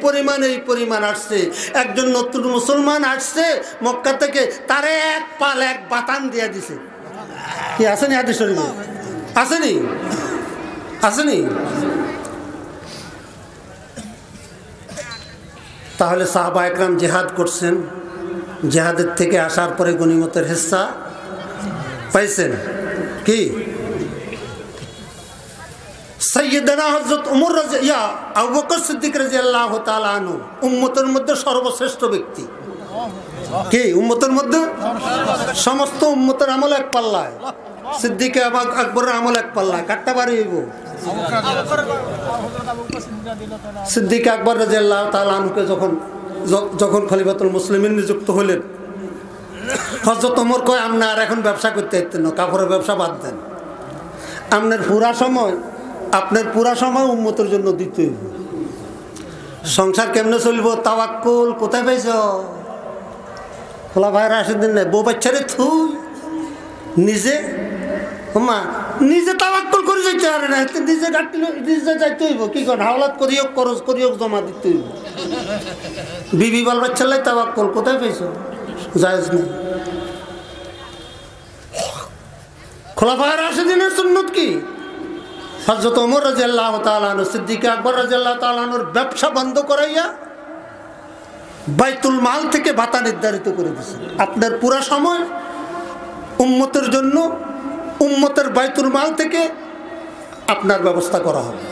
পরিমাণ আসছে। একজন নতুন মুসলমান আসছে মক্কা থেকে, তারে 1 পাল 1 বাতান দিয়ে দিছে। কি আসেনি হাদিস শরীফে? আসেনি? আসেনি? তাহলে সাহাবা একরাম জিহাদ করছেন, জিহাদের থেকে আসার পরে গনিমতের হিস্সা পাইছেন। কি সাইয়্যিদানা হযরত ওমর আবু বকর সিদ্দিক রাদিয়াল্লাহু তাআলা আনহু উম্মতের মধ্যে সর্বশ্রেষ্ঠ ব্যক্তি। কি উম্মতের মধ্যে? সমস্ত উম্মতের আমল 1 পাল্লায়, সিদ্দিক আকবরের আমল 1 পাল্লায়। কাটতে পারি হইব? সিদ্দিক আকবর রাদিয়াল্লাহু তাআলা আনহুকে যখন খলিফাতুল মুসলিমিন নিযুক্ত হলেন, হযরত ওমর কয় আপনি আর এখন ব্যবসা করতে পারতেন না, কাপড়ের ব্যবসা বাদ দেন। আপনার পুরা সময় উম্মতের জন্য দিতে হইব। সংসার কেমনে চলবো? তাওয়াক্কুল কোথায় পাইছ? খোলা ভাইরা আসেন না, বউ বাচ্চারে থুই নিজে তাওয়াক্কুল করে যাইতে পারে না, নিজে যাইতে হইব। কি করেন? হাওলাত করিয়োগ খরচ করিয়োগ জমা দিতে হইব। বিবি বাল বাচ্চার লাই তাওয়াক্কুল কোথায় পাইছ? জায়েজ নেই। খোলাফায়ে রাশিদিনের সুন্নত কি? হযরত ওমর রাদিয়াল্লাহু তাআলা আনহু সিদ্দিক আকবর রাদিয়াল্লাহু তাআলা আনহুর ব্যবসা বন্ধ করাইয়া বাইতুল মাল থেকে ভাতা নির্ধারিত করে দিয়েছেন। আপনার পুরা সময় উম্মতের জন্য উম্মতের বাইতুল মাল থেকে আপনার ব্যবস্থা করা হবে।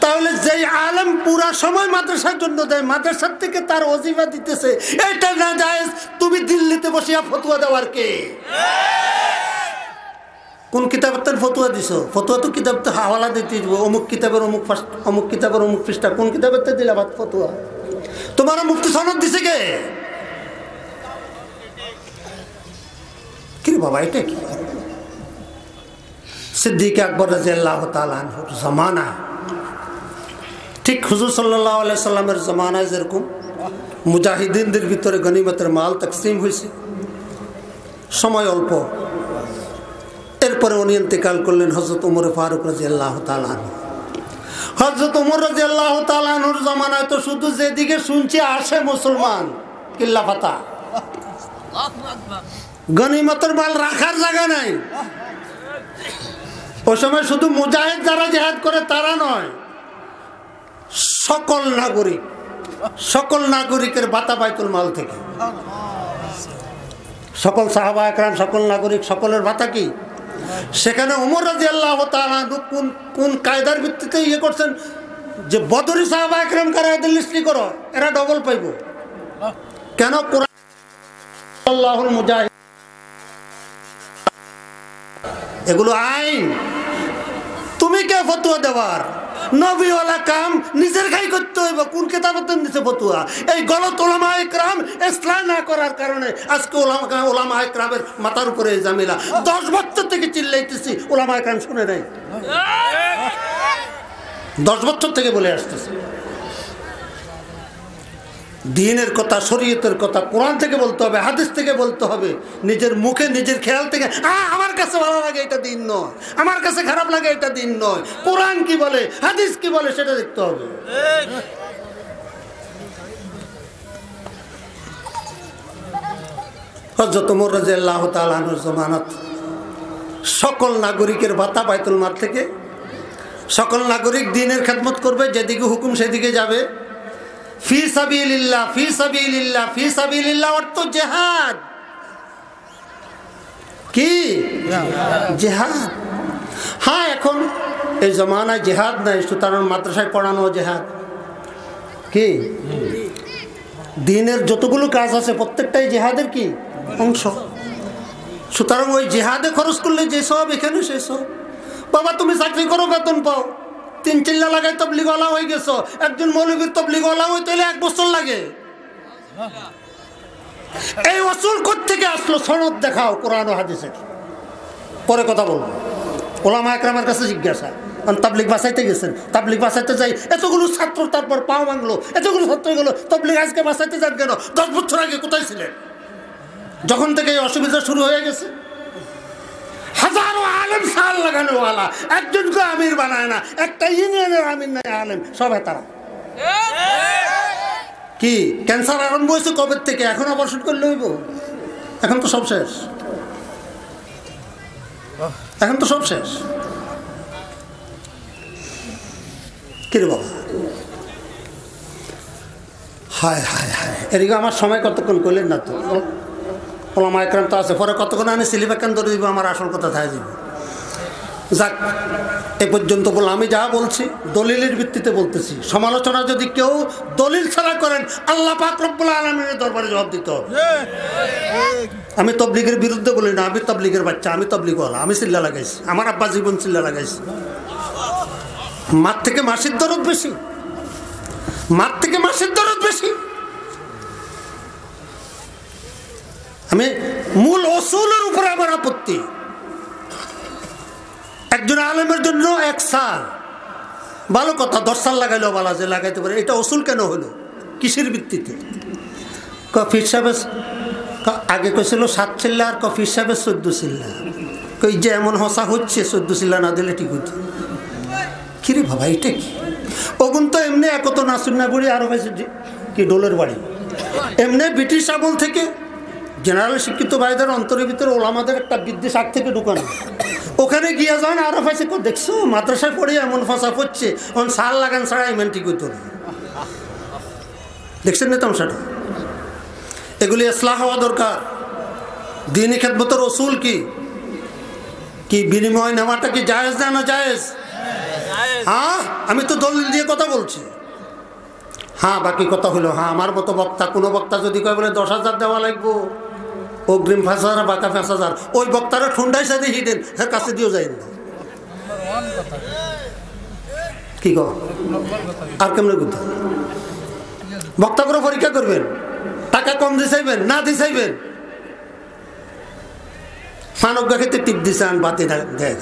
তাহলে যেই আলেম পুরা সময় মাদ্রাসার জন্য দেয়, মাদ্রাসার থেকে তার ওজিফা দিতেছে, এটা না জায়েজ। তুমি দিল্লিতে বসিয়া ফতোয়া দেওয়ার কে? কোন কিতাবের ফতোয়া দিছ? ফতোয়া তো কিতাব তো হাওয়ালা দিতে দিব, অমুক কিতাবের অমুক পৃষ্ঠা। কোন কিতাবের তো দিলা বাদ ফতোয়া? তোমার মুফতি সনদ দিছে কে? কি বাবা, এটা কি? সিদ্দিক আকবর রাদিয়াল্লাহু তাআলা আনহুর জামানা, ঠিক হুজুর সাল্লাল্লাহু আলাইহি সাল্লামের জামানায় যেরকম মুজাহিদিনদের ভিতরে গনিমতের মাল তাকসিম হয়েছে, সময় অল্প। এরপরে উনি ইন্তেকাল করলেন হযরত ওমর ফারুক রাদিয়াল্লাহু তাআলা আনহু। হযরত ওমর রাদিয়াল্লাহু তাআলা আনহুর জামানায় তো শুধু যেদিকে শুনছি আসে মুসলমান, কিল্লা ফাতা, গনিমতের মাল রাখার জায়গা নাই। ওই সময় শুধু মুজাহিদ যারা জিহাদ করে তারা নয়, সকল নাগরিকের ভাতা বাইতুল মাল থেকে। সকল সাহাবা একরাম, সকল নাগরিক, সকলের ভাতা কি? সেখানে ওমর রাদিয়াল্লাহু তাআলা কোন কায়দার ভিত্তিতে ইয়ে করছেন যে বদরি সাহাবা একরাম কারা, এদের লিস্টি করো, এরা ডবল পাইব। কেন? কোরআন আল্লাহুল মুজাহিদ, এগুলো আইন। তুমি কে ফতোয়া দেওয়ার? নবীওয়ালা কাম নিজের খাই করতে হইব। কোন কিতাবেতে নিচে ফতোয়া? এই গলত ওলামা ইকরাম ইসলাম না করার কারণে আজকে ওলামা ইকরামের মাথার উপরে ঝামেলা। 10 বছর থেকে চিল্লাইতেছি, ওলামা ইকরাম শুনে নাই। 10 বছর থেকে বলে আসতেছে। দ্বীনের কথা, শরীয়তের কথা কোরআন থেকে বলতে হবে, হাদিস থেকে বলতে হবে, নিজের মুখে নিজের খেয়াল থেকে আমার কাছে ভালো লাগে এটা দ্বীন নয়, আমার কাছে খারাপ লাগে এটা দ্বীন নয়, কোরআন কি বলে হাদিস কি বলে সেটা দেখতে হবে। হযরত ওমর রাদিয়াল্লাহু তাআলা আনহুর জামানাত সকল নাগরিকের ভাতা বাইতুল মাল থেকে, সকল নাগরিক দ্বীনের খেদমত করবে, যেদিকে হুকুম সেদিকে যাবে। ফি সাবিলিল্লাহ, ফি সাবিলিল্লাহ, ফি সাবিলিল্লাহ অর্থ জিহাদ। কি জিহাদ? হ্যাঁ, এখন এই জমানায় জিহাদ নাই, সুতরাং মাদ্রাসায় পড়ানো জিহাদ। কি দ্বীনের যতগুলো কাজ আছে প্রত্যেকটাই জিহাদের কি অংশ। সুতরাং ওই জিহাদে খরচ করলে যে সব এখানে সে সব। বাবা তুমি চাকরি করো, বেতন পাও, 3 চিল্লা লাগাই তবলিগওয়ালা হয়ে গেছো, একজন মৌলবীর তবলিগওয়ালা হইতে হলে 1 বছর লাগে। এই ওয়াসুল কোত্থেকে আসলো? সনদ দেখাও কোরআন ও হাদিসের, পরে কথা বলবো। ওলামা একরামের কাছে জিজ্ঞাসা, তাবলিগ বাঁচাইতে গেছেন, তাবলিগ বাঁচাইতে যাই এতগুলো ছাত্র, তারপর পাও ভাঙলো, এতগুলো ছাত্র গেলো, তাবলিগ আজকে বাঁচাইতে যান কেন? 10 বছর আগে কোথায় ছিলেন? যখন থেকে এই অসুবিধা শুরু হয়ে গেছে, হাজারো আলেম সাল লাগানো ওয়ালা একজনকে আমির বানায় না, একটা ইউনিয়নের আমির নাই আলেম, সব তারা। কি ক্যান্সার আরম্ভ হয়েছে কবে থেকে? এখন অপারেশন করলে হইব? এখন তো সব শেষ, এখন তো সব শেষ। কিরে বাবা, হায় হায় হায়, এদিকে আমার সময় কতক্ষণ করলেন না তো? ওলামা একরাম তো আছে, পরে কতক্ষণ আমি সিলিবাকান ধরে দিব, আমার আসল কথা থাকে দিব। যাক, এ পর্যন্ত বললাম। আমি যা বলছি দলিলের ভিত্তিতে বলতেছি। সমালোচনা যদি কেউ দলিল ছাড়া করেন, আল্লাহ পাক রব্বুল আলামিনের দরবারে জবাব দিতে হবে। আমি তবলিগের বিরুদ্ধে বলি না, আমি তবলিগের বাচ্চা, আমি তবলিগওয়ালা, আমি চিল্লা লাগাইছি, আমার আব্বা জীবন চিল্লা লাগাইছি। মার থেকে মাসির দরদ বেশি, মার থেকে মাসির দরদ বেশি। আমি মূল অসুলের উপরে আমার আপত্তি। একজন আলেমের জন্য 1 সাল ভালো কথা, 10 সাল লাগাইলেও ভালো, যে লাগাইতে পারে। এটা অসুল কেন হলো? কিসের ভিত্তিতে? কফি সাহেবের আগে কইছিল 7 চিল্লা, আর কফি সাহেবের 14 চিল্লা। কই যে এমন হসা হচ্ছে, 14 চিল্লা না দিলে ঠিক হতো। কিরে বাবা, এটা কি? ওগুন তো এমনি একত নাসুন্না বুড়ি আরো বেশি কি ডোলের বাড়ি। এমনি ব্রিটিশ আমল থেকে জেনারেল শিক্ষিত ভাইদের অন্তরের ভিতরে ওলামাদের একটা বিদ্বেষ আগ থেকে ঢুকানো। ওখানে গিয়ে যান আরো পাইছে, দেখছো মাদ্রাসায় পড়ে এমন ফাঁসা পড়ছে, ওন সাল লাগান ছাড়া ইমান ঠিক হইতো না। দেখছেন না তামসাটা? এগুলি ইসলাহ হওয়া দরকার। দ্বীনি খেদমতের উসুল কি? কি বিনিময় নেওয়াটা কি জায়েজ না? না জায়েজ? হ্যাঁ, আমি তো দলিল দিয়ে কথা বলছি। হ্যাঁ, বাকি কথা হলো, হ্যাঁ আমার মতো বক্তা, কোনো বক্তা যদি কয় বলে 10,000 দেওয়া লাগবো, অগ্রিম 5,000 বাকা 5,000, ওই বক্তারা ঠুন্ডাই সাথে হিডেন, হ্যাঁ কাছে দিয়েও যায় না। কি কর আর কেমন কথা? বক্তা করে পরীক্ষা করবেন, টাকা কম দিয়ে চাইবেন না দিয়ে চাইবেন, মানব খেতে টিপ দিচ্ছেন বাতি দেয়,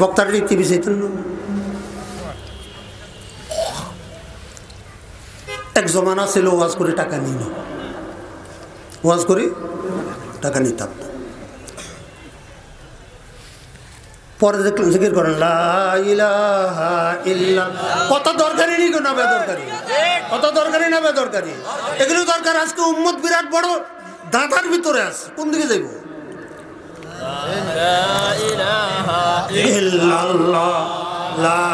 বক্তার টিপি চাইতেন না। এক জমানা ছিল ওয়াজ করে টাকা নিল, ওয়াজ করে টাকা নিতাম না। পরে দেখলেন জিকির করেন লা ইলাহা ইল্লাল্লাহ। কত দরকারি নি না বেদরকারি, কত দরকারি না বেদরকারি, এগুলো দরকার। আজকে উম্মত বিরাট বড় দাঁতার ভিতরে আছে, কোন দিকে যাইব? লা ইলাহা ইল্লাল্লাহ, লা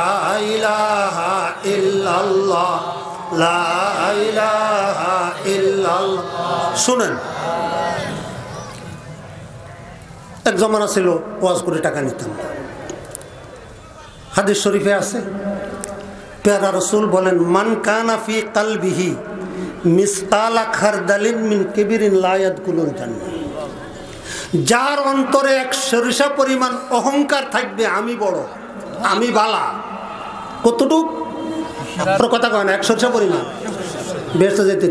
ইলাহা ইল্লাল্লাহ, লা ইলাহা ইল্লাল্লাহ। শুনেন, এক জমানা ছিল ওয়াজ করে টাকা নিতাম। হাদিস শরীফে আছে, প্যারা রাসূল বলেন, মান কানা ফি কলবিহি মিসকালা খারদালিন মিন কিবরিন লা ইয়াদখুলুল জান্নাহ। যার অন্তরে 1 সরিষা পরিমাণ অহংকার থাকবে, আমি বড়, আমি বালা, কতটুক কথা কয় না, 1 সরিষা পরিমাণ, বেহেশতে যেতে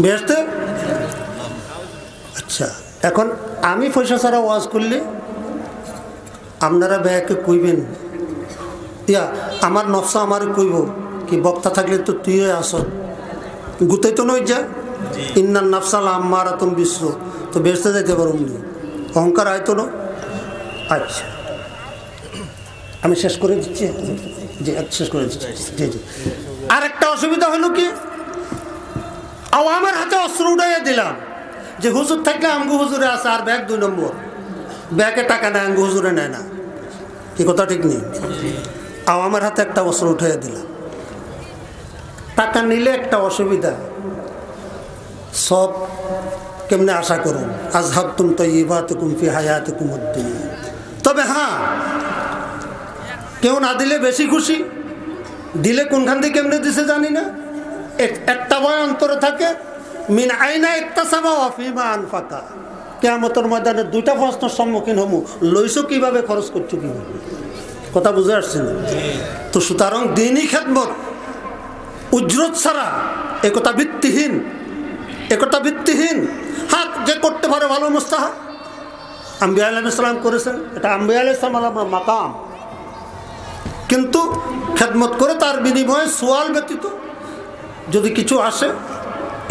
বেহেশতে। আচ্ছা, এখন আমি পয়সা ছাড়া ওয়াজ করলে আপনারা ব্যাকে কইবেন ইয়া আমার নফসা আমার কইব কি বক্তা থাকলে তো তুই আস গুতাই তো নই যা ইন্নার নফসাল আম্মারা তুমি বিশ্ব তো বেসতে যাইতে পারো অহংকার আয়তো না। আচ্ছা আমি শেষ করে দিচ্ছি, জি শেষ করে দিচ্ছি। জি জি আরেকটা অসুবিধা হলো কি, আমার হাতে অস্ত্র উঠাইয়া দিলাম যে হুজুর থাকলে আমগু হুজুরে আছে, আর ব্যাগ 2 নম্বর ব্যাগে টাকা নেয়, আমগু হুজুরে নেয় না, কি কথা ঠিক নেই। আমার হাতে একটা অস্ত্র উঠাইয়া দিলাম। টাকা নিলে একটা অসুবিধা, সব কেমনে আশা করুন আজহাবতুম তাইয়্যিবাতুকুম ফি হায়াতিকুম আদ-দুনিয়া। তবে হ্যাঁ কেউ না দিলে বেশি খুশি, দিলে কোনখান থেকে কেমনে দিছে জানি না। একটা ভয় অন্তরে থাকে, মিন আইনা ইকতাসাবা ওয়া ফিমা আনফাকা। কিয়ামতের ময়দানে 2টা প্রশ্নের সম্মুখীন হমু, লইছো কিভাবে, খরচ করছো কিভাবে। কথা বুঝে আসছে না? তো সুতরাং দিনই খেদমত উজরত ছাড়া একথা ভিত্তিহীন, একথা ভিত্তিহীন। হ্যাঁ যে করতে পারে ভালো মুস্তাহাব, আম্বিয়া আলাইহিস সালাম করেছেন, এটা আম্বিয়া আলাইহিস সালামের মাকাম। কিন্তু খেদমত করে তার বিনিময়ে সোয়াল ব্যতীত যদি কিছু আসে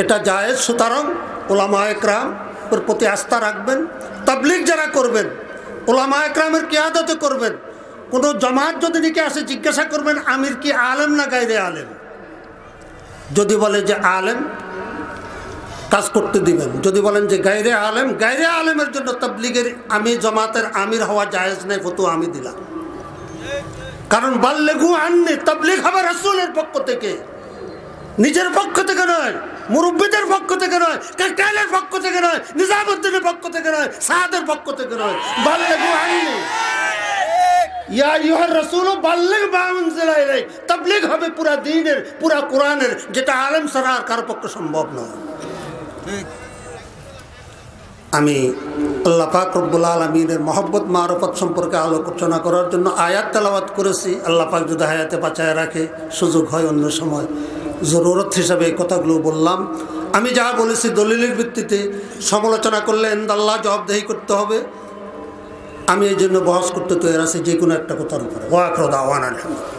এটা জায়েজ। সুতরাং উলামা একরাম এর প্রতি আস্থা রাখবেন। তাবলীগ যারা করবেন উলামা একরামের কিয়াদতে করবেন। কোনো জামাত যদি দিকে আসে জিজ্ঞাসা করবেন আমির কি আলেম না গায়রে আলেম। যদি বলে যে আলেম কাজ করতে দিবেন, যদি বলেন যে গায়রে আলেম, গায়রে আলেমের জন্য তাবলীগের আমি জামাতের আমির হওয়া জায়েজ নাই, ফতোয়া আমি দিলাম। কারণ বাল্লিগু আন্নি, তাবলীগ হবে রাসূলের পক্ষ থেকে, নিজের পক্ষ থেকে নয়, মুরব্বিদের পক্ষ থেকে নয়, কাকালের পক্ষ থেকে নয়, নিজামুদ্দিনের পক্ষ থেকে নয়, সাদের পক্ষ থেকে নয়। বাল্লিগু আন্নি ইয়া আইয়ুহার রাসূল বাল্লিগ মা উনজিলা ইলাইক। তাবলীগ হবে পুরা দ্বীনের, পুরা কোরআনের, যেটা আলেম ছাড়া আর কারো পক্ষে সম্ভব নয়। আমি আল্লাহ পাক রব্বুল আলামিনের মহব্বত মারফত সম্পর্কে আলোচনা করার জন্য আয়াত তেলাওয়াত করেছি। আল্লাহ পাক যদি হায়াতে বাঁচায় রাখে, সুযোগ হয় অন্য সময়, জরুরত হিসাবে এই কথাগুলো বললাম। আমি যা বলেছি দলিলের ভিত্তিতে, সমালোচনা করলে ইনদাল্লাহ জবাবদেহি করতে হবে। আমি এই জন্য বহস করতে তৈরি আছি যে কোনো একটা কথার উপরে। ওয়া আখিরু দাওয়ানা আলহামদুলিল্লাহ।